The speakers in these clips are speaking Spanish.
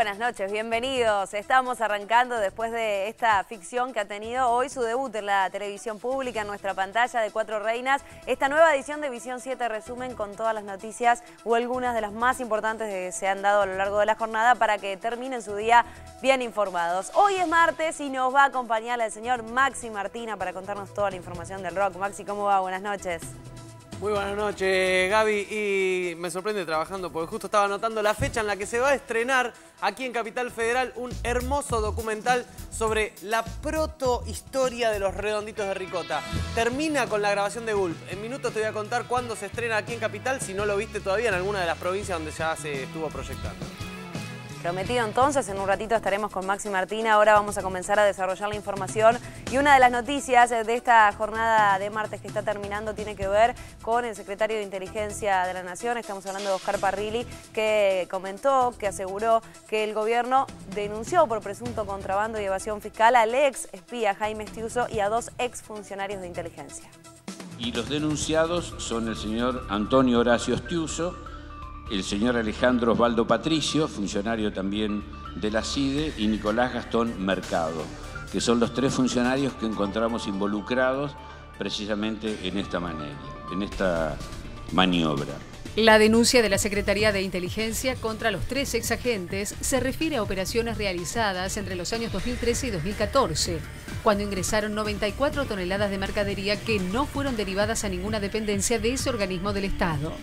buenas noches, bienvenidos. Estamos arrancando después de esta ficción que ha tenido hoy su debut en la televisión pública, en nuestra pantalla de Cuatro Reinas. Esta nueva edición de Visión 7 resumen con todas las noticias o algunas de las más importantes que se han dado a lo largo de la jornada para que terminen su día bien informados. Hoy es martes y nos va a acompañar el señor Maxi Martina para contarnos toda la información del rock. Maxi, ¿cómo va? Buenas noches. Muy buenas noches, Gaby, y me sorprende trabajando porque justo estaba anotando la fecha en la que se va a estrenar aquí en Capital Federal un hermoso documental sobre la protohistoria de los Redonditos de Ricota. Termina con la grabación de Gulp. En minutos te voy a contar cuándo se estrena aquí en Capital, si no lo viste todavía en alguna de las provincias donde ya se estuvo proyectando. Prometido entonces, en un ratito estaremos con Maxi Martina. Ahora vamos a comenzar a desarrollar la información. Y una de las noticias de esta jornada de martes que está terminando tiene que ver con el secretario de Inteligencia de la Nación. Estamos hablando de Oscar Parrilli, que comentó, que aseguró que el gobierno denunció por presunto contrabando y evasión fiscal al ex espía Jaime Estiuso y a dos ex funcionarios de inteligencia. Y los denunciados son el señor Antonio Horacio Estiuso, el señor Alejandro Osvaldo Patricio, funcionario también de la CIDE, y Nicolás Gastón Mercado, que son los tres funcionarios que encontramos involucrados precisamente en esta maniobra. La denuncia de la Secretaría de Inteligencia contra los tres exagentes se refiere a operaciones realizadas entre los años 2013 y 2014, cuando ingresaron 94 toneladas de mercadería que no fueron derivadas a ninguna dependencia de ese organismo del Estado.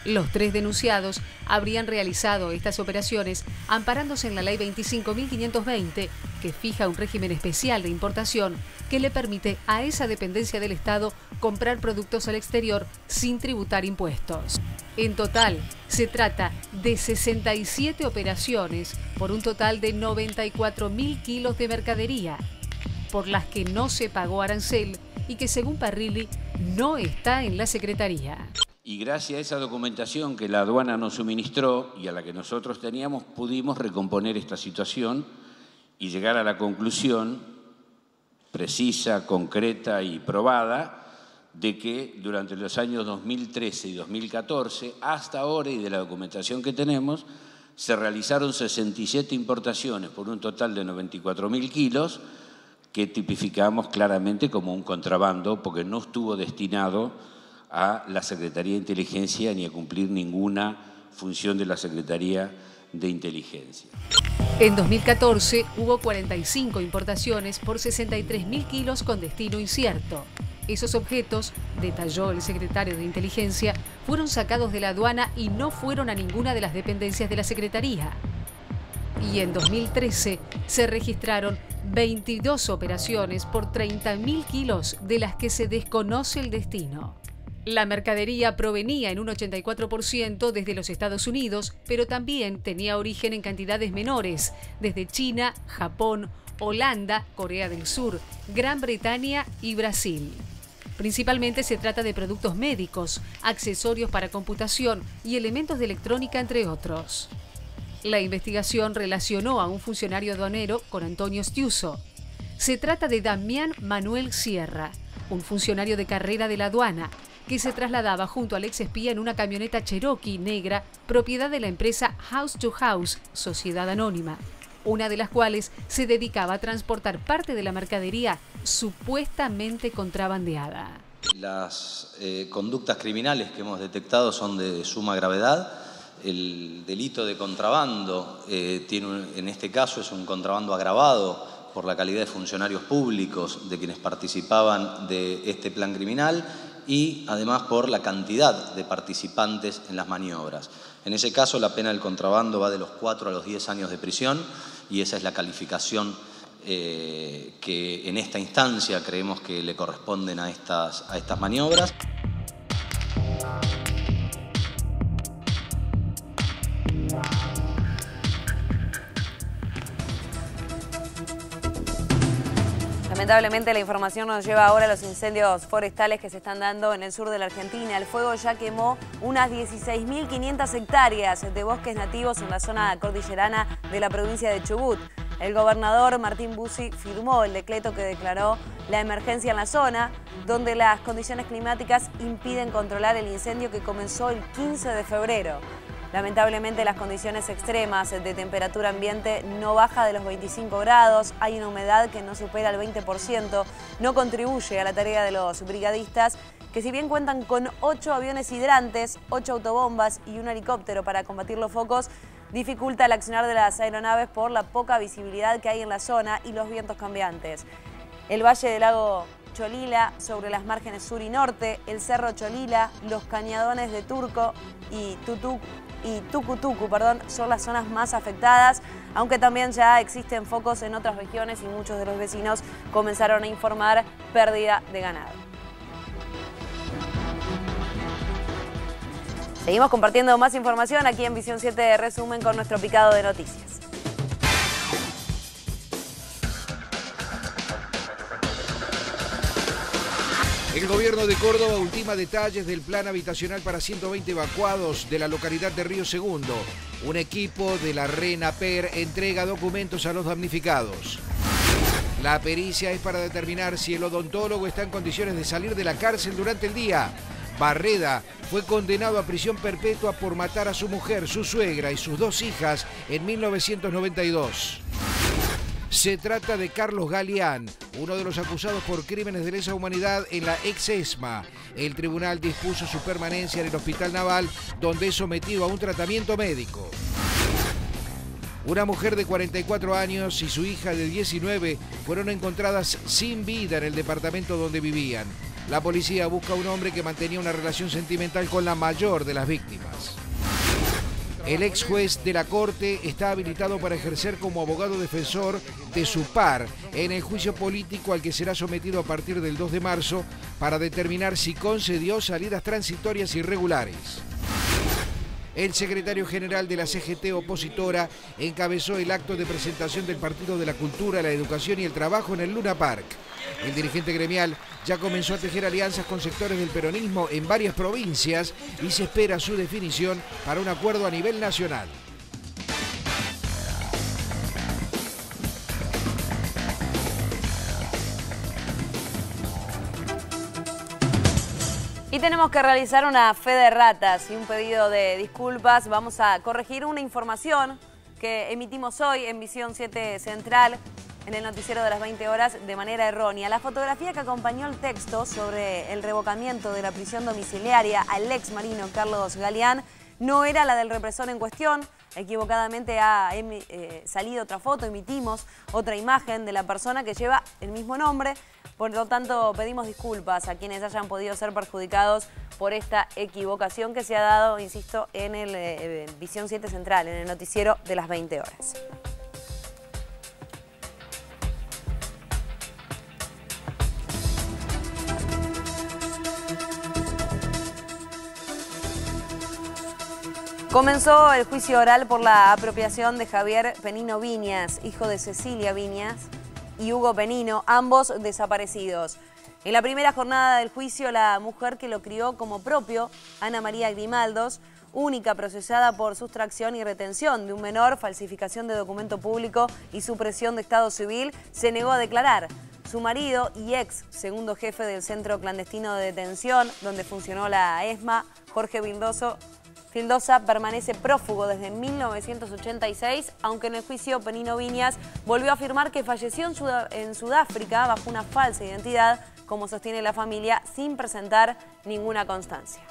Los tres denunciados habrían realizado estas operaciones amparándose en la Ley 25.520, que fija un régimen especial de importación que le permite a esa dependencia del Estado comprar productos al exterior sin tributar impuestos. En total, se trata de 67 operaciones por un total de 94.000 kilos de mercadería, por las que no se pagó arancel y que, según Parrilli, no está en la Secretaría. Y gracias a esa documentación que la aduana nos suministró y a la que nosotros teníamos, pudimos recomponer esta situación y llegar a la conclusión precisa, concreta y probada de que durante los años 2013 y 2014, hasta ahora y de la documentación que tenemos, se realizaron 67 importaciones por un total de 94.000 kilos que tipificamos claramente como un contrabando porque no estuvo destinado a la Secretaría de Inteligencia ni a cumplir ninguna función de la Secretaría de Inteligencia. En 2014 hubo 45 importaciones por 63.000 kilos con destino incierto. Esos objetos, detalló el secretario de Inteligencia, fueron sacados de la aduana y no fueron a ninguna de las dependencias de la Secretaría. Y en 2013 se registraron 22 operaciones por 30.000 kilos de las que se desconoce el destino. La mercadería provenía en un 84% desde los Estados Unidos, pero también tenía origen en cantidades menores, desde China, Japón, Holanda, Corea del Sur, Gran Bretaña y Brasil. Principalmente se trata de productos médicos, accesorios para computación y elementos de electrónica, entre otros. La investigación relacionó a un funcionario aduanero con Antonio Estiuso. Se trata de Damián Manuel Sierra, un funcionario de carrera de la aduana, que se trasladaba junto al ex espía en una camioneta Cherokee negra, propiedad de la empresa House to House, sociedad anónima, una de las cuales se dedicaba a transportar parte de la mercadería supuestamente contrabandeada. Las conductas criminales que hemos detectado son de suma gravedad. El delito de contrabando en este caso es un contrabando agravado por la calidad de funcionarios públicos de quienes participaban de este plan criminal y además por la cantidad de participantes en las maniobras. En ese caso la pena del contrabando va de los 4 a los 10 años de prisión y esa es la calificación que en esta instancia creemos que le corresponden a estas maniobras. Lamentablemente la información nos lleva ahora a los incendios forestales que se están dando en el sur de la Argentina. El fuego ya quemó unas 16.500 hectáreas de bosques nativos en la zona cordillerana de la provincia de Chubut. El gobernador Martín Bussi firmó el decreto que declaró la emergencia en la zona, donde las condiciones climáticas impiden controlar el incendio que comenzó el 15 de febrero. Lamentablemente las condiciones extremas de temperatura ambiente no baja de los 25 grados, hay una humedad que no supera el 20%, no contribuye a la tarea de los brigadistas, que si bien cuentan con 8 aviones hidrantes, 8 autobombas y un helicóptero para combatir los focos, dificulta el accionar de las aeronaves por la poca visibilidad que hay en la zona y los vientos cambiantes. El valle del lago Cholila, sobre las márgenes sur y norte, el cerro Cholila, los cañadones de Turco y Tucutucu, son las zonas más afectadas, aunque también ya existen focos en otras regiones y muchos de los vecinos comenzaron a informar pérdida de ganado. Seguimos compartiendo más información aquí en Visión 7 de Resumen con nuestro picado de noticias. El gobierno de Córdoba ultima detalles del plan habitacional para 120 evacuados de la localidad de Río Segundo. Un equipo de la RENAPER entrega documentos a los damnificados. La pericia es para determinar si el odontólogo está en condiciones de salir de la cárcel durante el día. Barreda fue condenado a prisión perpetua por matar a su mujer, su suegra y sus 2 hijas en 1992. Se trata de Carlos Galeán, uno de los acusados por crímenes de lesa humanidad en la ex-ESMA. El tribunal dispuso su permanencia en el Hospital Naval, donde es sometido a un tratamiento médico. Una mujer de 44 años y su hija de 19 fueron encontradas sin vida en el departamento donde vivían. La policía busca a un hombre que mantenía una relación sentimental con la mayor de las víctimas. El ex juez de la Corte está habilitado para ejercer como abogado defensor de su par en el juicio político al que será sometido a partir del 2 de marzo para determinar si concedió salidas transitorias irregulares. El secretario general de la CGT opositora encabezó el acto de presentación del Partido de la Cultura, la Educación y el Trabajo en el Luna Park. El dirigente gremial ya comenzó a tejer alianzas con sectores del peronismo en varias provincias y se espera su definición para un acuerdo a nivel nacional. Y tenemos que realizar una fe de ratas y un pedido de disculpas. Vamos a corregir una información que emitimos hoy en Visión 7 Central, en el noticiero de las 20 horas, de manera errónea. La fotografía que acompañó el texto sobre el revocamiento de la prisión domiciliaria al ex marino Carlos Galeán no era la del represor en cuestión. Equivocadamente ha salido otra foto, emitimos otra imagen de la persona que lleva el mismo nombre. Por lo tanto, pedimos disculpas a quienes hayan podido ser perjudicados por esta equivocación que se ha dado, insisto, en el Visión 7 Central, en el noticiero de las 20 horas. Comenzó el juicio oral por la apropiación de Javier Penino Viñas, hijo de Cecilia Viñas, y Hugo Penino, ambos desaparecidos. En la primera jornada del juicio, la mujer que lo crió como propio, Ana María Grimaldos, única procesada por sustracción y retención de un menor, falsificación de documento público y supresión de estado civil, se negó a declarar. Su marido y ex segundo jefe del centro clandestino de detención, donde funcionó la ESMA, Jorge Fildosa, permanece prófugo desde 1986, aunque en el juicio Penino Viñas volvió a afirmar que falleció en Sudáfrica bajo una falsa identidad, como sostiene la familia, sin presentar ninguna constancia.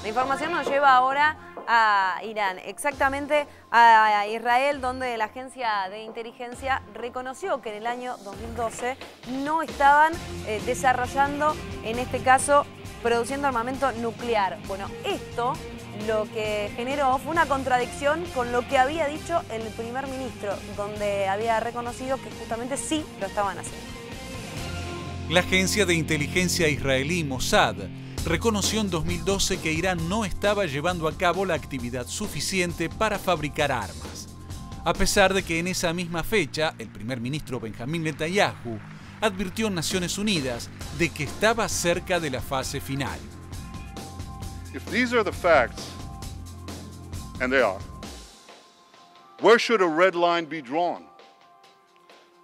La información nos lleva ahora a Irán, exactamente a Israel, donde la agencia de inteligencia reconoció que en el año 2012 no estaban desarrollando, en este caso, produciendo armamento nuclear. Bueno, esto lo que generó fue una contradicción con lo que había dicho el primer ministro, donde había reconocido que justamente sí lo estaban haciendo. La agencia de inteligencia israelí Mossad reconoció en 2012 que Irán no estaba llevando a cabo la actividad suficiente para fabricar armas, a pesar de que en esa misma fecha el primer ministro Benjamín Netanyahu advirtió en Naciones Unidas de que estaba cerca de la fase final. If these are the facts, and they are, where should a red line be drawn?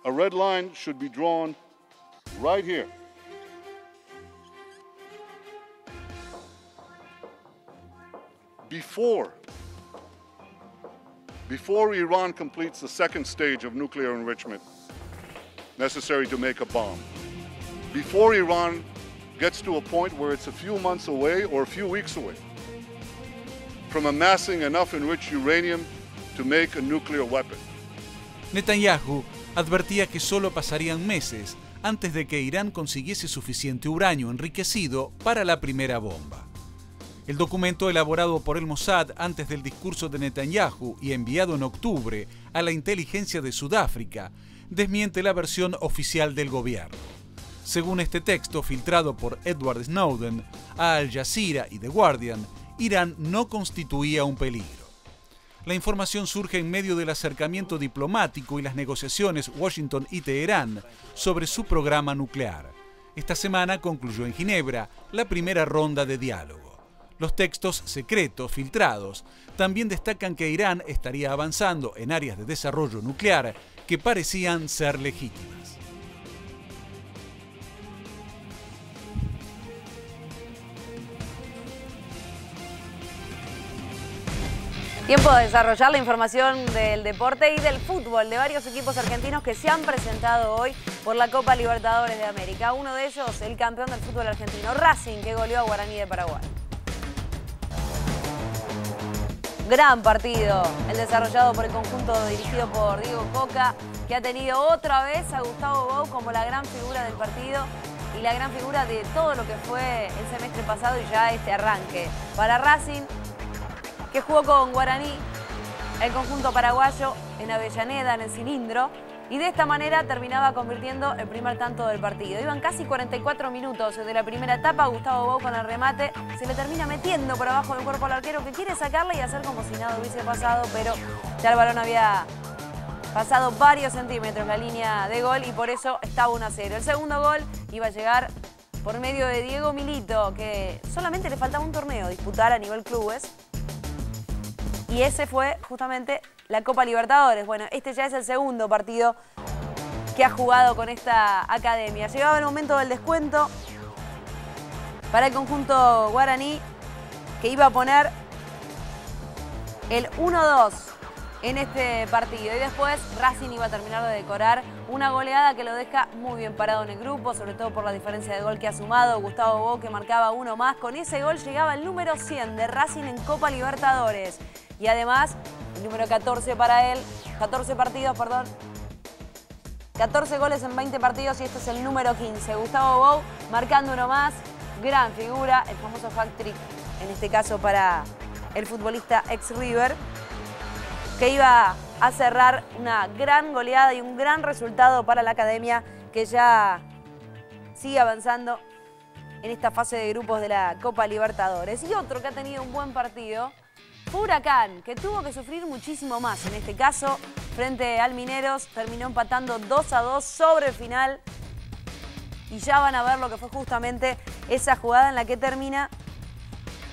A red line should be drawn right here. before Iran completes the second stage of nuclear enrichment necessary to make a bomb, before Iran gets to a point where it's a few months away or a few weeks away from amassing enough enriched uranium to make a nuclear weapon. Netanyahu advertía que solo pasarían meses antes de que Irán consiguiese suficiente uranio enriquecido para la primera bomba. El documento elaborado por el Mossad antes del discurso de Netanyahu y enviado en octubre a la inteligencia de Sudáfrica desmiente la versión oficial del gobierno. Según este texto filtrado por Edward Snowden a Al Jazeera y The Guardian, Irán no constituía un peligro. La información surge en medio del acercamiento diplomático y las negociaciones Washington y Teherán sobre su programa nuclear. Esta semana concluyó en Ginebra la primera ronda de diálogo. Los textos secretos filtrados también destacan que Irán estaría avanzando en áreas de desarrollo nuclear que parecían ser legítimas. Tiempo de desarrollar la información del deporte y del fútbol de varios equipos argentinos que se han presentado hoy por la Copa Libertadores de América. Uno de ellos, el campeón del fútbol argentino, Racing, que goleó a Guaraní de Paraguay. Gran partido, el desarrollado por el conjunto dirigido por Diego Coca, que ha tenido otra vez a Gustavo Bou como la gran figura del partido y la gran figura de todo lo que fue el semestre pasado y ya este arranque. Para Racing, que jugó con Guaraní, el conjunto paraguayo en Avellaneda, en el cilindro, y de esta manera terminaba convirtiendo el primer tanto del partido. Iban casi 44 minutos de la primera etapa. Gustavo Bou con el remate se le termina metiendo por abajo del cuerpo al arquero, que quiere sacarla y hacer como si nada hubiese pasado, pero ya el balón había pasado varios centímetros la línea de gol y por eso estaba 1-0. El segundo gol iba a llegar por medio de Diego Milito, que solamente le faltaba un torneo a disputar a nivel clubes. Y ese fue justamente la Copa Libertadores. Bueno, este ya es el segundo partido que ha jugado con esta academia. Llegaba el momento del descuento para el conjunto guaraní, que iba a poner el 1-2 en este partido. Y después Racing iba a terminar de decorar una goleada que lo deja muy bien parado en el grupo, sobre todo por la diferencia de gol que ha sumado Gustavo Bou, que marcaba uno más. Con ese gol llegaba el número 100 de Racing en Copa Libertadores. Y además, el número 14 para él, 14 partidos, perdón. 14 goles en 20 partidos y este es el número 15. Gustavo Bou marcando uno más, gran figura, el famoso hat-trick, en este caso para el futbolista ex-River, que iba a cerrar una gran goleada y un gran resultado para la academia, que ya sigue avanzando en esta fase de grupos de la Copa Libertadores. Y otro que ha tenido un buen partido fue Huracán, que tuvo que sufrir muchísimo más. En este caso, frente al Mineros, terminó empatando 2-2 sobre el final. Y ya van a ver lo que fue justamente esa jugada en la que termina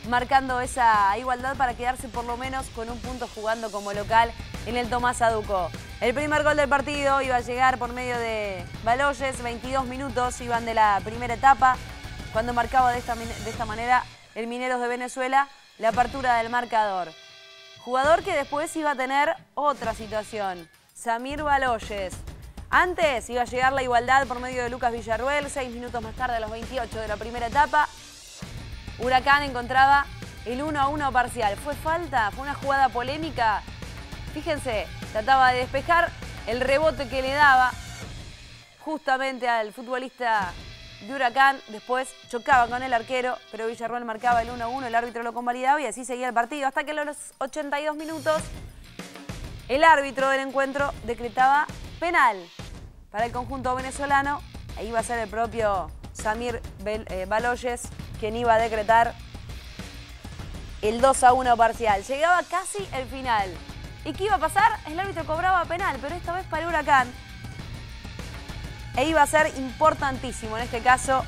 marcando esa igualdad para quedarse por lo menos con un punto jugando como local en el Tomás Aduco. El primer gol del partido iba a llegar por medio de Baloyes, 22 minutos iban de la primera etapa, cuando marcaba de esta manera el Mineros de Venezuela la apertura del marcador. Jugador que después iba a tener otra situación, Samir Baloyes. Antes iba a llegar la igualdad por medio de Lucas Villarruel, 6 minutos más tarde, a los 28 de la primera etapa. Huracán encontraba el 1-1 parcial. ¿Fue falta? ¿Fue una jugada polémica? Fíjense, trataba de despejar el rebote que le daba justamente al futbolista de Huracán. Después chocaba con el arquero, pero Villarruel marcaba el 1-1, el árbitro lo convalidaba y así seguía el partido. Hasta que a los 82 minutos el árbitro del encuentro decretaba penal para el conjunto venezolano. Ahí iba a ser el propio Samir Baloyes quien iba a decretar el 2-1 parcial. Llegaba casi el final. ¿Y qué iba a pasar? El árbitro cobraba penal, pero esta vez para Huracán. E iba a ser importantísimo, en este caso,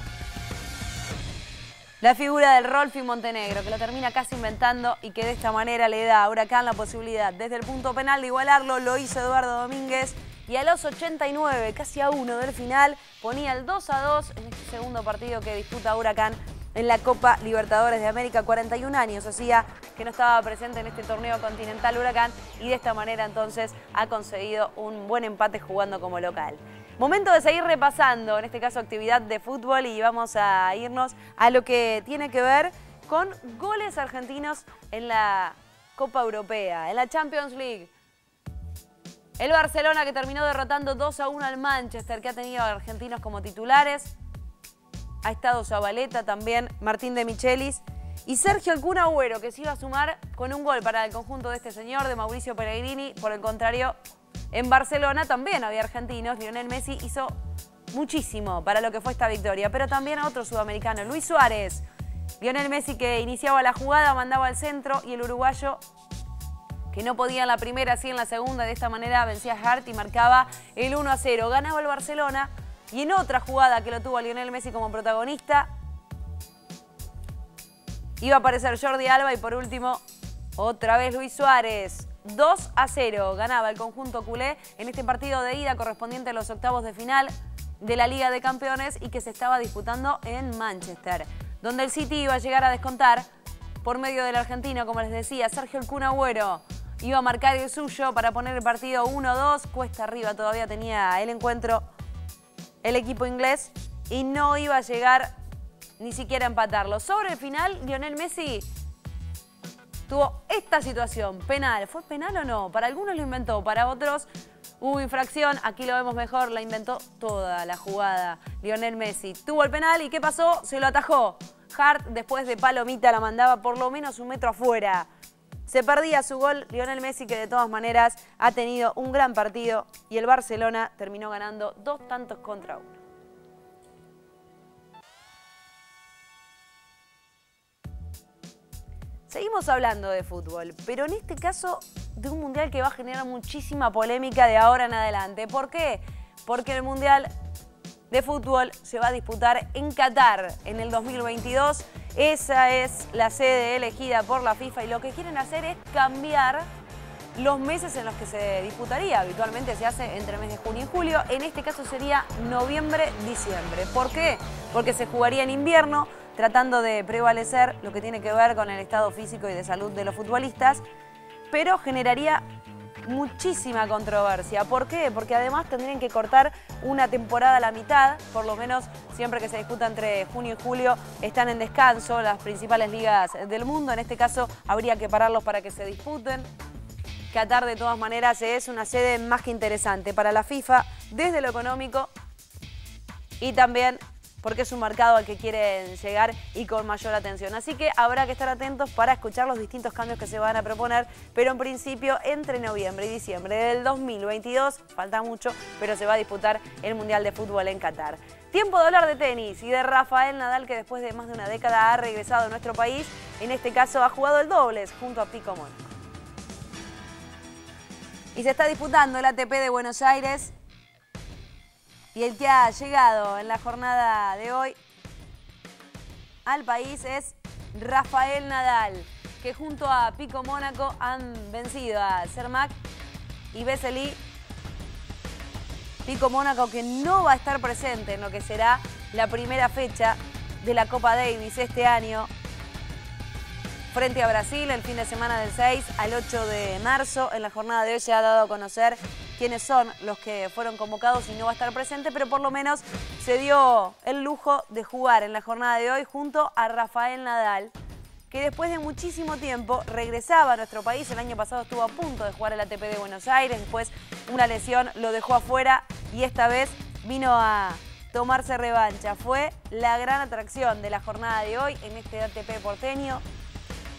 la figura del Rolfi Montenegro, que lo termina casi inventando y que de esta manera le da a Huracán la posibilidad desde el punto penal de igualarlo. Lo hizo Eduardo Domínguez y a los 89, casi a 1 del final, ponía el 2-2 en este segundo partido que disputa Huracán en la Copa Libertadores de América. 41 años hacía que no estaba presente en este torneo continental Huracán y de esta manera entonces ha conseguido un buen empate jugando como local. Momento de seguir repasando, en este caso actividad de fútbol, y vamos a irnos a lo que tiene que ver con goles argentinos en la Copa Europea, en la Champions League. El Barcelona, que terminó derrotando 2-1 al Manchester, que ha tenido a argentinos como titulares. Ha estado Zabaleta también, Martín de Michelis y Sergio El Kun Agüero, que se iba a sumar con un gol para el conjunto de este señor, de Mauricio Pellegrini. Por el contrario, en Barcelona también había argentinos. Lionel Messi hizo muchísimo para lo que fue esta victoria, pero también a otro sudamericano, Luis Suárez. Lionel Messi, que iniciaba la jugada, mandaba al centro, y el uruguayo, que no podía en la primera, sí en la segunda, de esta manera vencía a Hart y marcaba el 1-0. Ganaba el Barcelona, y en otra jugada que lo tuvo a Lionel Messi como protagonista, iba a aparecer Jordi Alba, y por último, otra vez Luis Suárez. 2-0 ganaba el conjunto culé en este partido de ida correspondiente a los octavos de final de la Liga de Campeones y que se estaba disputando en Manchester, donde el City iba a llegar a descontar por medio del argentino, como les decía, Sergio El Kun Agüero. Iba a marcar el suyo para poner el partido 1-2. Cuesta arriba todavía tenía el encuentro el equipo inglés y no iba a llegar ni siquiera a empatarlo. Sobre el final, Lionel Messi tuvo esta situación, penal. ¿Fue penal o no? Para algunos lo inventó, para otros hubo infracción. Aquí lo vemos mejor, la inventó toda la jugada Lionel Messi. Tuvo el penal y ¿qué pasó? Se lo atajó. Hart, después de palomita, la mandaba por lo menos un metro afuera. Se perdía su gol Lionel Messi, que de todas maneras ha tenido un gran partido, y el Barcelona terminó ganando 2-1. Seguimos hablando de fútbol, pero en este caso de un mundial que va a generar muchísima polémica de ahora en adelante. ¿Por qué? Porque el mundial de fútbol se va a disputar en Qatar en el 2022. Esa es la sede elegida por la FIFA y lo que quieren hacer es cambiar los meses en los que se disputaría. Habitualmente se hace entre el mes de junio y julio. En este caso sería noviembre-diciembre. ¿Por qué? Porque se jugaría en invierno, tratando de prevalecer lo que tiene que ver con el estado físico y de salud de los futbolistas, pero generaría muchísima controversia. ¿Por qué? Porque además tendrían que cortar una temporada a la mitad, por lo menos siempre que se disputa entre junio y julio están en descanso las principales ligas del mundo. En este caso habría que pararlos para que se disputen. Qatar de todas maneras es una sede más que interesante para la FIFA desde lo económico y también porque es un mercado al que quieren llegar y con mayor atención. Así que habrá que estar atentos para escuchar los distintos cambios que se van a proponer, pero en principio entre noviembre y diciembre del 2022, falta mucho, pero se va a disputar el Mundial de Fútbol en Qatar. Tiempo de hablar de tenis y de Rafael Nadal, que después de más de una década ha regresado a nuestro país. En este caso ha jugado el dobles junto a Pico Mónaco. Y se está disputando el ATP de Buenos Aires. Y el que ha llegado en la jornada de hoy al país es Rafael Nadal, que junto a Pico Mónaco han vencido a Cermak y Vesely. Pico Mónaco, que no va a estar presente en lo que será la primera fecha de la Copa Davis este año frente a Brasil el fin de semana del 6 al 8 de marzo. En la jornada de hoy se ha dado a conocer quiénes son los que fueron convocados y no va a estar presente, pero por lo menos se dio el lujo de jugar en la jornada de hoy junto a Rafael Nadal, que después de muchísimo tiempo regresaba a nuestro país. El año pasado estuvo a punto de jugar el ATP de Buenos Aires, después una lesión lo dejó afuera y esta vez vino a tomarse revancha. Fue la gran atracción de la jornada de hoy en este ATP porteño.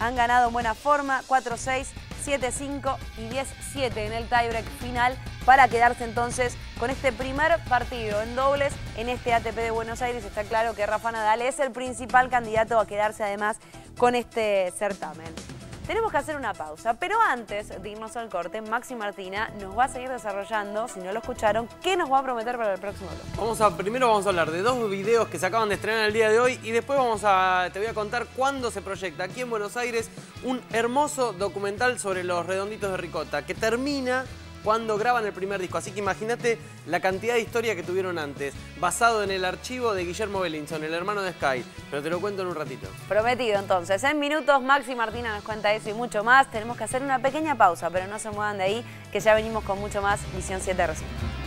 Han ganado en buena forma, 4-6, 7-5 y 10-7 en el tiebreak final para quedarse entonces con este primer partido en dobles en este ATP de Buenos Aires. Está claro que Rafa Nadal es el principal candidato a quedarse además con este certamen. Tenemos que hacer una pausa, pero antes de irnos al corte, Maxi Martina nos va a seguir desarrollando, si no lo escucharon, qué nos va a prometer para el próximo bloque. Primero vamos a hablar de dos videos que se acaban de estrenar el día de hoy y después te voy a contar cuándo se proyecta aquí en Buenos Aires un hermoso documental sobre los redonditos de ricota que termina cuando graban el primer disco. Así que imagínate la cantidad de historia que tuvieron antes, basado en el archivo de Guillermo Bellinson, el hermano de Sky. Pero te lo cuento en un ratito. Prometido, entonces. En minutos, Maxi Martina nos cuenta eso y mucho más. Tenemos que hacer una pequeña pausa, pero no se muevan de ahí, que ya venimos con mucho más Visión 7 Resumen.